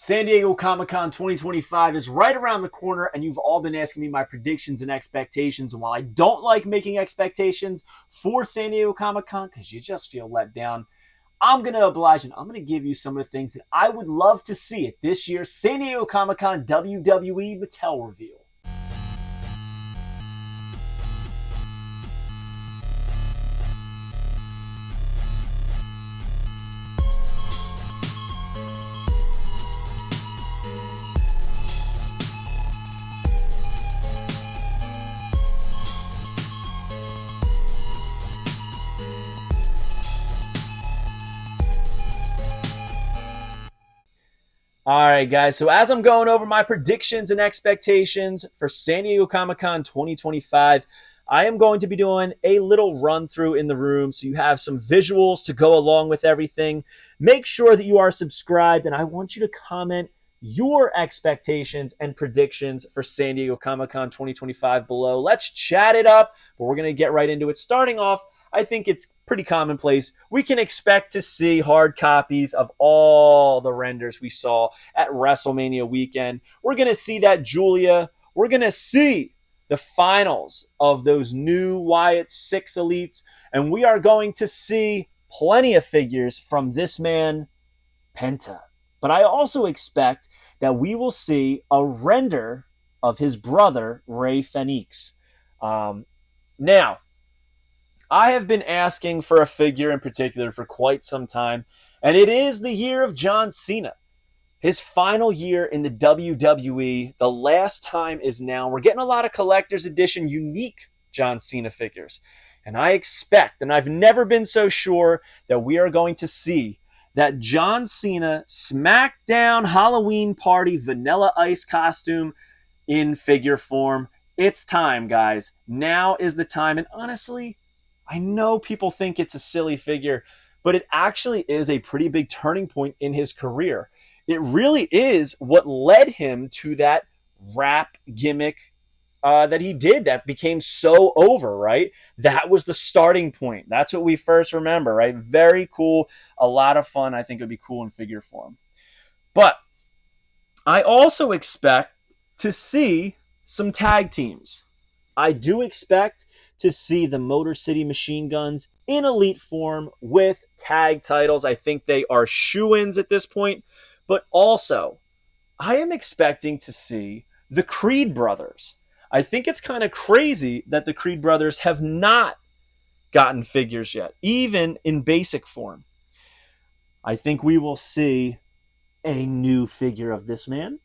San Diego Comic-Con 2025 is right around the corner, and you've all been asking me my predictions and expectations. And while I don't like making expectations for San Diego Comic-Con because you just feel let down, I'm going to oblige and I'm going to give you some of the things that I would love to see at this year's San Diego Comic-Con WWE Mattel reveal. All right, guys. So as I'm going over my predictions and expectations for San Diego Comic-Con 2025, I am going to be doing a little run through in the room so you have some visuals to go along with everything. Make sure that you are subscribed, and I want you to comment your expectations and predictions for San Diego Comic-Con 2025 below. Let's chat it up, but we're going to get right into it. Starting off, I think it's pretty commonplace. We can expect to see hard copies of all the renders we saw at WrestleMania weekend. We're going to see that Julia. We're going to see the finals of those new Wyatt 6 Elites. And we are going to see plenty of figures from this man, Penta. But I also expect that we will see a render of his brother, Rey Fenix. Now, I have been asking for a figure in particular for quite some time, and it is the year of John Cena. His final year in the WWE, the last time is now. We're getting a lot of collector's edition unique John Cena figures. And I expect, and I've never been so sure, that we are going to see that John Cena SmackDown Halloween Party Vanilla Ice costume in figure form. It's time, guys. Now is the time. And honestly, I know people think it's a silly figure, but it actually is a pretty big turning point in his career. It really is what led him to that rap gimmick that he did that became so over, right? That was the starting point. That's what we first remember, right? Very cool. A lot of fun. I think it would be cool in figure form. But I also expect to see some tag teams. I do expect to see the Motor City Machine Guns in elite form with tag titles. I think they are shoo-ins at this point. But also, I am expecting to see the Creed brothers. I think it's kind of crazy that the Creed brothers have not gotten figures yet, even in basic form. I think we will see a new figure of this man,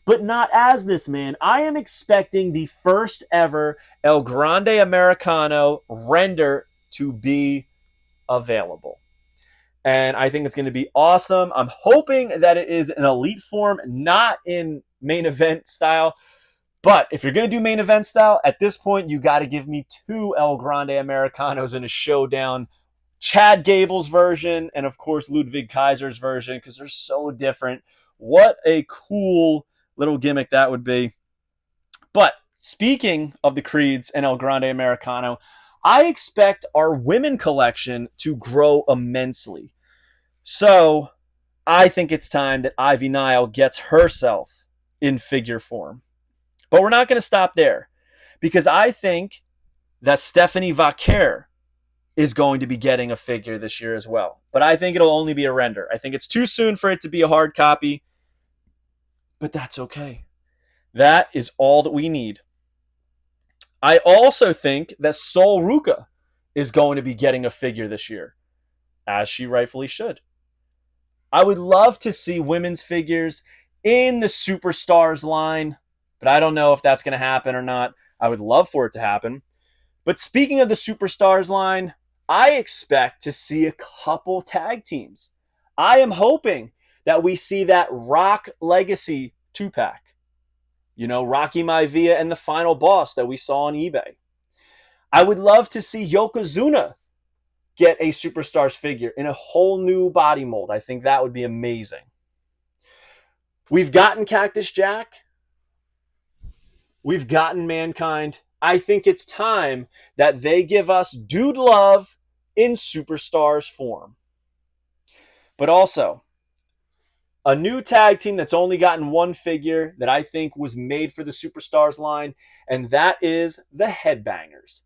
but not as this man. I am expecting the first ever El Grande Americano render to be available. And I think it's going to be awesome. I'm hoping that it is an elite form, not in main event style. But if you're going to do main event style, at this point, you got to give me two El Grande Americanos in a showdown. Chad Gable's version and, of course, Ludwig Kaiser's version, because they're so different. What a cool little gimmick that would be. But speaking of the Creeds and El Grande Americano, I expect our women collection to grow immensely. So I think it's time that Ivy Nile gets herself in figure form. But we're not going to stop there, because I think that Stephanie Vaquer is going to be getting a figure this year as well. But I think it'll only be a render. I think it's too soon for it to be a hard copy, but that's okay. That is all that we need. I also think that Sol Ruca is going to be getting a figure this year, as she rightfully should. I would love to see women's figures in the Superstars line, but I don't know if that's going to happen or not. I would love for it to happen. But speaking of the Superstars line, I expect to see a couple tag teams. I am hoping that we see that Rock Legacy 2-pack. You know, Rocky Maivia and the Final Boss that we saw on eBay. I would love to see Yokozuna get a Superstars figure in a whole new body mold. I think that would be amazing. We've gotten Cactus Jack. We've gotten Mankind. I think it's time that they give us Dude Love in Superstars form. But also, A new tag team that's only gotten one figure that I think was made for the Superstars line, and that is the Headbangers.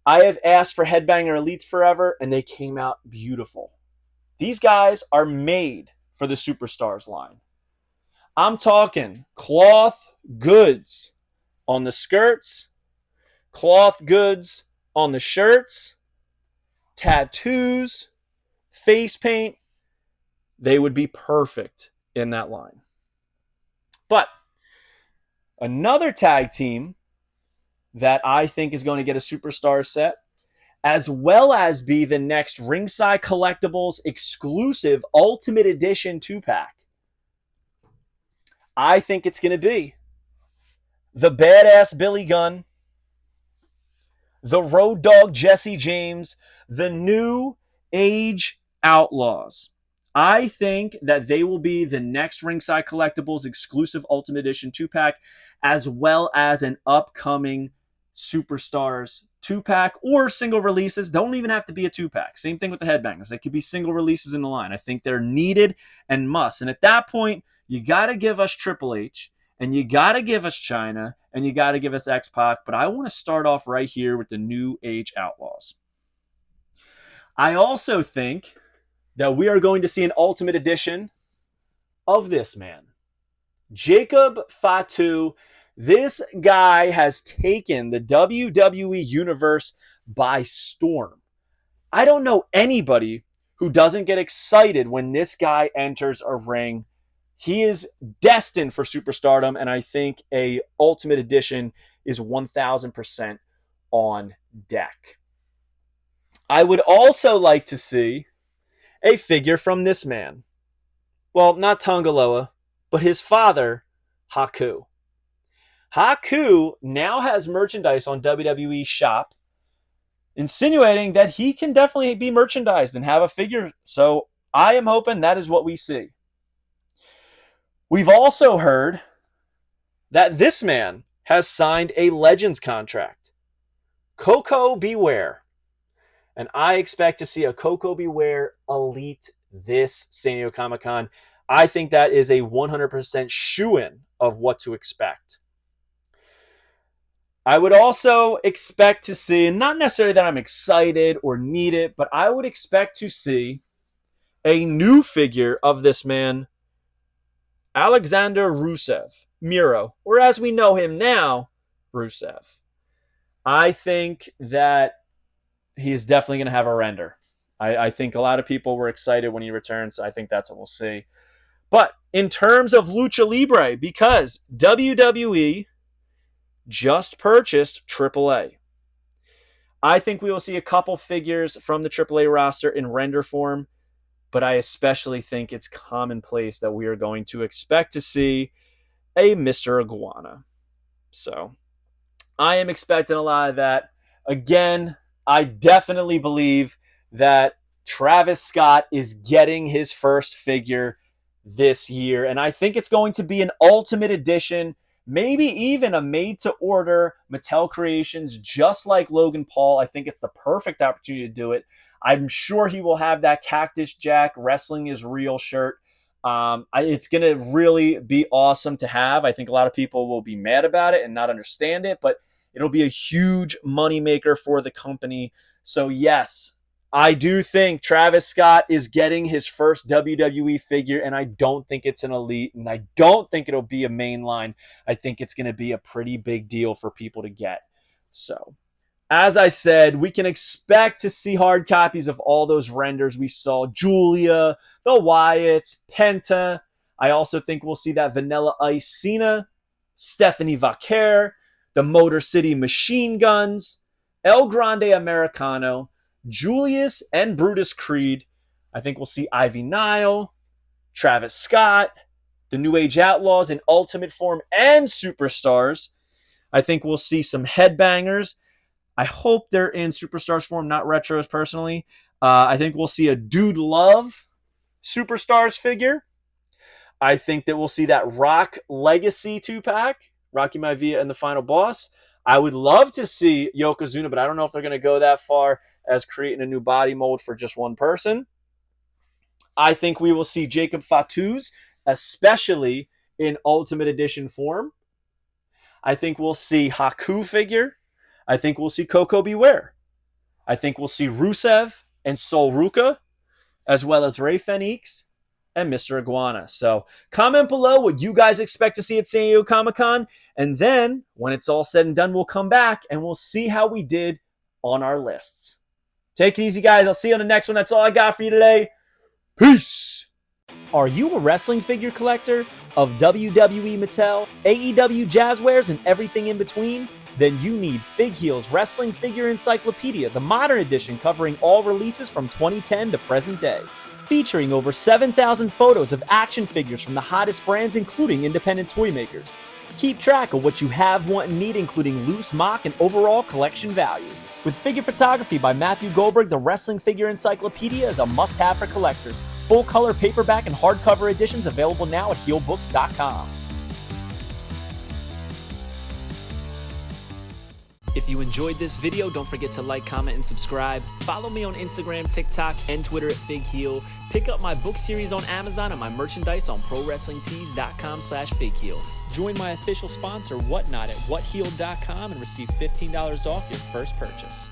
I have asked for Headbanger Elites forever, and they came out beautiful. These guys are made for the Superstars line. I'm talking cloth goods on the skirts, cloth goods on the shirts, tattoos, face paint. They would be perfect in that line. But another tag team that I think is going to get a Superstar set, as well as be the next Ringside Collectibles exclusive Ultimate Edition 2-pack, I think it's going to be the Badass Billy Gunn, the Road Dogg Jesse James, the New Age Outlaws. I think that they will be the next Ringside Collectibles exclusive Ultimate Edition 2-pack, as well as an upcoming Superstars 2-pack or single releases. Don't even have to be a 2-pack. Same thing with the Headbangers. They could be single releases in the line. I think they're needed and must. And at that point, you got to give us Triple H, and you got to give us China, and you got to give us X-Pac. But I want to start off right here with the New Age Outlaws. I also think that we are going to see an Ultimate Edition of this man, Jacob Fatu. This guy has taken the WWE Universe by storm. I don't know anybody who doesn't get excited when this guy enters a ring. He is destined for superstardom, and I think a Ultimate Edition is 1,000% on deck. I would also like to see a figure from this man. Well, not Tongaloa, but his father, Haku. Haku now has merchandise on WWE Shop, insinuating that he can definitely be merchandised and have a figure. So I am hoping that is what we see. We've also heard that this man has signed a Legends contract. Coco Beware. And I expect to see a Coco Beware Elite this San Diego Comic-Con. I think that is a 100% shoo-in of what to expect. I would also expect to see, and not necessarily that I'm excited or need it, but I would expect to see a new figure of this man, Alexander Rusev, Miro, or as we know him now, Rusev. I think that he is definitely going to have a render. I think a lot of people were excited when he returned, so I think that's what we'll see. But in terms of Lucha Libre, because WWE just purchased AAA, I think we will see a couple figures from the AAA roster in render form, but I especially think it's commonplace that we are going to expect to see a Mr. Iguana. So I am expecting a lot of that. Again, I definitely believe that Travis Scott is getting his first figure this year, and I think it's going to be an Ultimate Edition, maybe even a made-to-order Mattel Creations, just like Logan Paul. I think it's the perfect opportunity to do it. I'm sure he will have that Cactus Jack Wrestling is Real shirt. It's going to really be awesome to have. I think a lot of people will be mad about it and not understand it, but it'll be a huge moneymaker for the company. So yes, I do think Travis Scott is getting his first WWE figure, and I don't think it's an Elite, and I don't think it'll be a mainline. I think it's going to be a pretty big deal for people to get. So, as I said, we can expect to see hard copies of all those renders we saw. Julia, the Wyatts, Penta. I also think we'll see that Vanilla Ice Cena, Stephanie Vaquer, the Motor City Machine Guns, El Grande Americano, Julius and Brutus Creed. I think we'll see Ivy Nile, Travis Scott, the New Age Outlaws in Ultimate form and Superstars. I think we'll see some Headbangers. I hope they're in Superstars form, not Retros personally. I think we'll see a Dude Love Superstars figure. I think that we'll see that Rock Legacy 2-pack, Rocky Maivia and the Final Boss. I would love to see Yokozuna, but I don't know if they're going to go that far as creating a new body mold for just one person. I think we will see Jacob Fatu's especially in Ultimate Edition form. I think we'll see Haku figure. I think we'll see Coco Beware. I think we'll see Rusev and Sol Ruka, as well as Ray Fenix and Mr. Iguana. So comment below what you guys expect to see at San Diego Comic-Con. And then when it's all said and done, we'll come back and we'll see how we did on our lists. Take it easy, guys. I'll see you on the next one. That's all I got for you today. Peace. Are you a wrestling figure collector of WWE Mattel, AEW Jazzwares, and everything in between? Then you need Fig Heel's Wrestling Figure Encyclopedia, the modern edition covering all releases from 2010 to present day. Featuring over 7,000 photos of action figures from the hottest brands, including independent toy makers. Keep track of what you have, want, and need, including loose, mock, and overall collection value. With figure photography by Matthew Goldberg, the Wrestling Figure Encyclopedia is a must-have for collectors. Full-color paperback and hardcover editions available now at heelbooks.com. If you enjoyed this video, don't forget to like, comment, and subscribe. Follow me on Instagram, TikTok, and Twitter at FigHeel. Pick up my book series on Amazon and my merchandise on ProWrestlingTees.com/FigHeel. Join my official sponsor, Whatnot, at WhatHeal.com and receive $15 off your first purchase.